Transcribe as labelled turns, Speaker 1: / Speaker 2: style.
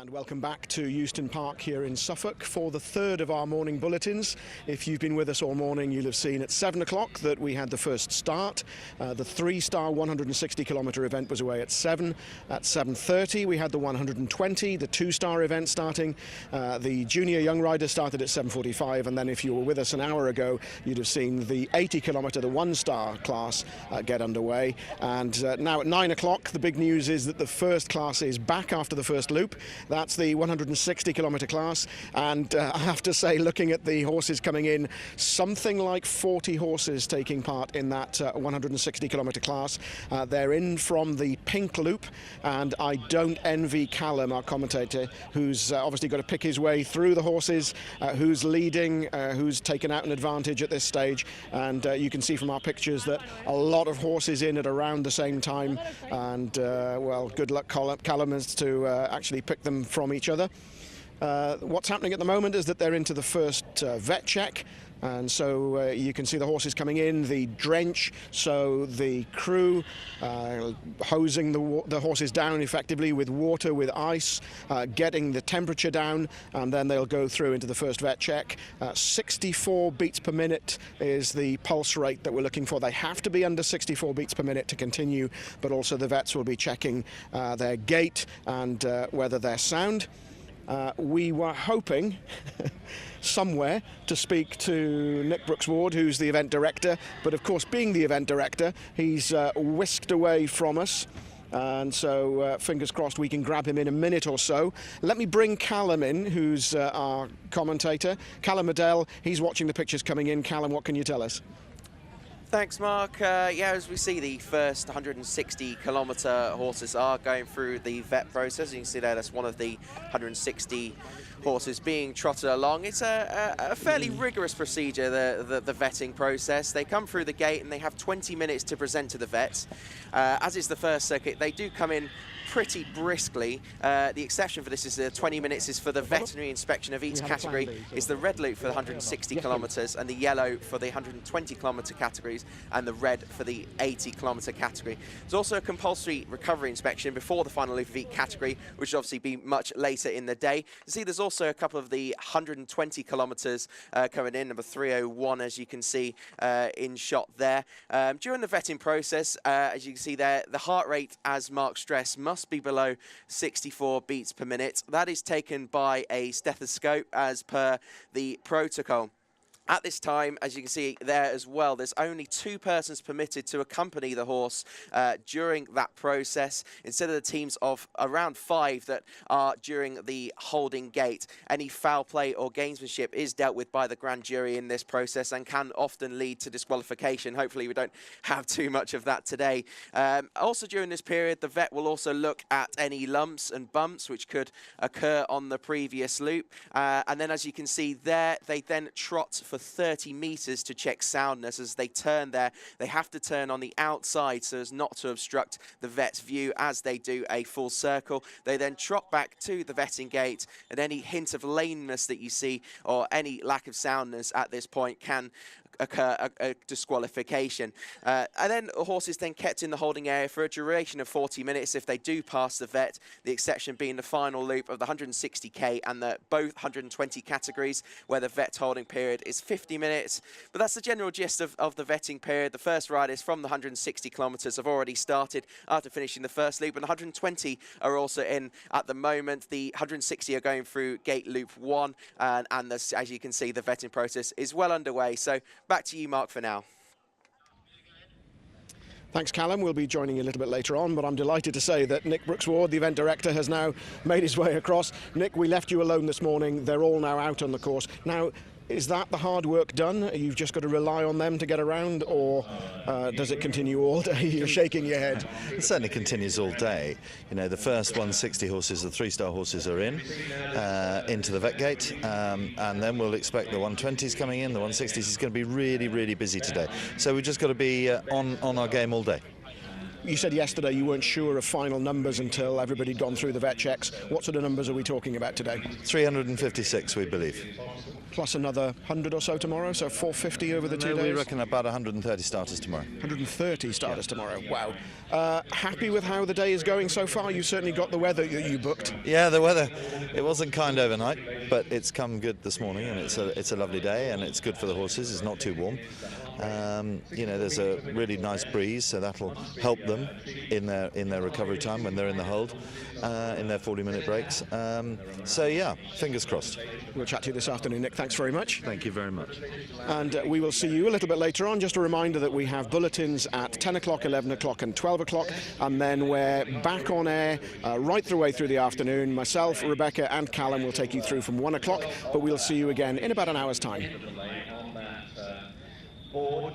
Speaker 1: And welcome back to Euston Park here in Suffolk for the third of our morning bulletins. If you've been with us all morning, you'll have seen at 7 o'clock that we had the first start. The three-star 160-kilometre event was away at 7. At 7:30 we had the 120, the two-star event starting. The junior young rider started at 7:45, and then if you were with us an hour ago, you'd have seen the 80-kilometre, the one-star class get underway. And now at 9 o'clock, the big news is that the first class is back after the first loop. That's the 160-kilometre class, and I have to say, looking at the horses coming in, something like 40 horses taking part in that 160-kilometre class. They're in from the pink loop, and I don't envy Callum, our commentator, who's obviously got to pick his way through the horses, who's leading, who's taken out an advantage at this stage. And you can see from our pictures that a lot of horses in at around the same time, and well, good luck Callum as to actually pick them from each other. What's happening at the moment is that they're into the first vet check, and so you can see the horses coming in, the drench, so the crew hosing the horses down effectively with water, with ice, getting the temperature down, and then they'll go through into the first vet check. 64 beats per minute is the pulse rate that we're looking for. They have to be under 64 beats per minute to continue, but also the vets will be checking their gait and whether they're sound. We were hoping somewhere to speak to Nick Brooks-Ward, who's the event director, but of course, being the event director, he's whisked away from us, and so fingers crossed we can grab him in a minute or so. Let me bring Callum in, who's our commentator. Callum Adele, he's watching the pictures coming in. Callum, what can you tell us?
Speaker 2: Thanks, Mark. Yeah, as we see, the first 160-kilometre horses are going through the vet process. You can see there, that's one of the 160 horses being trotted along. It's a fairly rigorous procedure, the vetting process. They come through the gate and they have 20 minutes to present to the vets. As is the first circuit, they do come in pretty briskly. The exception for this is 20 minutes is for the veterinary inspection of each category. Is the red loop for the 160 kilometres and the yellow for the 120 kilometre categories, and the red for the 80 kilometre category. There's also a compulsory recovery inspection before the final loop of each category, which will obviously be much later in the day. You see there's also a couple of the 120 kilometres coming in, number 301 as you can see in shot there. During the vetting process, as you can see there, the heart rate, as Mark stressed, must be below 64 beats per minute. That is taken by a stethoscope as per the protocol. At this time, as you can see there as well, there's only 2 persons permitted to accompany the horse during that process, instead of the teams of around 5 that are during the holding gate. Any foul play or gamesmanship is dealt with by the grand jury in this process and can often lead to disqualification. Hopefully we don't have too much of that today. Also during this period, the vet will also look at any lumps and bumps which could occur on the previous loop. And then as you can see there, they then trot for 30 metres to check soundness. As they turn there, they have to turn on the outside so as not to obstruct the vet's view as they do a full circle. They then trot back to the vetting gate, and any hint of lameness that you see or any lack of soundness at this point can occur a disqualification. And then the horse is then kept in the holding area for a duration of 40 minutes if they do pass the vet, the exception being the final loop of the 160k and the both 120 categories, where the vet holding period is 50 minutes. But that's the general gist of the vetting period. The first riders from the 160 kilometres have already started after finishing the first loop, and the 120 are also in at the moment. The 160 are going through gate loop 1, and this, as you can see, the vetting process is well underway. So back to you, Mark, for now.
Speaker 1: Thanks, Callum. We'll be joining you a little bit later on, but I'm delighted to say that Nick Brooks-Ward, the event director, has now made his way across. Nick, we left you alone this morning. They're all now out on the course. Now, is that the hard work done? You've just got to rely on them to get around, or does it continue all day? You're shaking your head.
Speaker 3: It certainly continues all day. You know, the first 160 horses, the 3-star horses, are into the vet gate, and then we'll expect the 120s coming in, the 160s. Is going to be really, really busy today. So we've just got to be on our game all day.
Speaker 1: You said yesterday you weren't sure of final numbers until everybody'd gone through the vet checks. What sort of numbers are we talking about today?
Speaker 3: 356, we believe.
Speaker 1: Plus another 100 or so tomorrow, so 450 over the 2 days?
Speaker 3: We reckon about 130 starters tomorrow.
Speaker 1: 130 starters tomorrow, wow. Happy with how the day is going so far? You certainly got the weather that you booked.
Speaker 3: Yeah, the weather, it wasn't kind overnight, but it's come good this morning, and it's a lovely day, and it's good for the horses. It's not too warm. You know, there's a really nice breeze, so that'll help them in their recovery time when they're in the hold, in their 40-minute breaks. So yeah, fingers crossed.
Speaker 1: We'll chat to you this afternoon, Nick. Thanks very much.
Speaker 3: Thank you very much.
Speaker 1: And we will see you a little bit later on. Just a reminder that we have bulletins at 10 o'clock, 11 o'clock and 12 o'clock, and then we're back on air right the way through the afternoon. Myself, Rebecca and Callum will take you through from 1 o'clock, but we'll see you again in about an hour's time.
Speaker 4: Board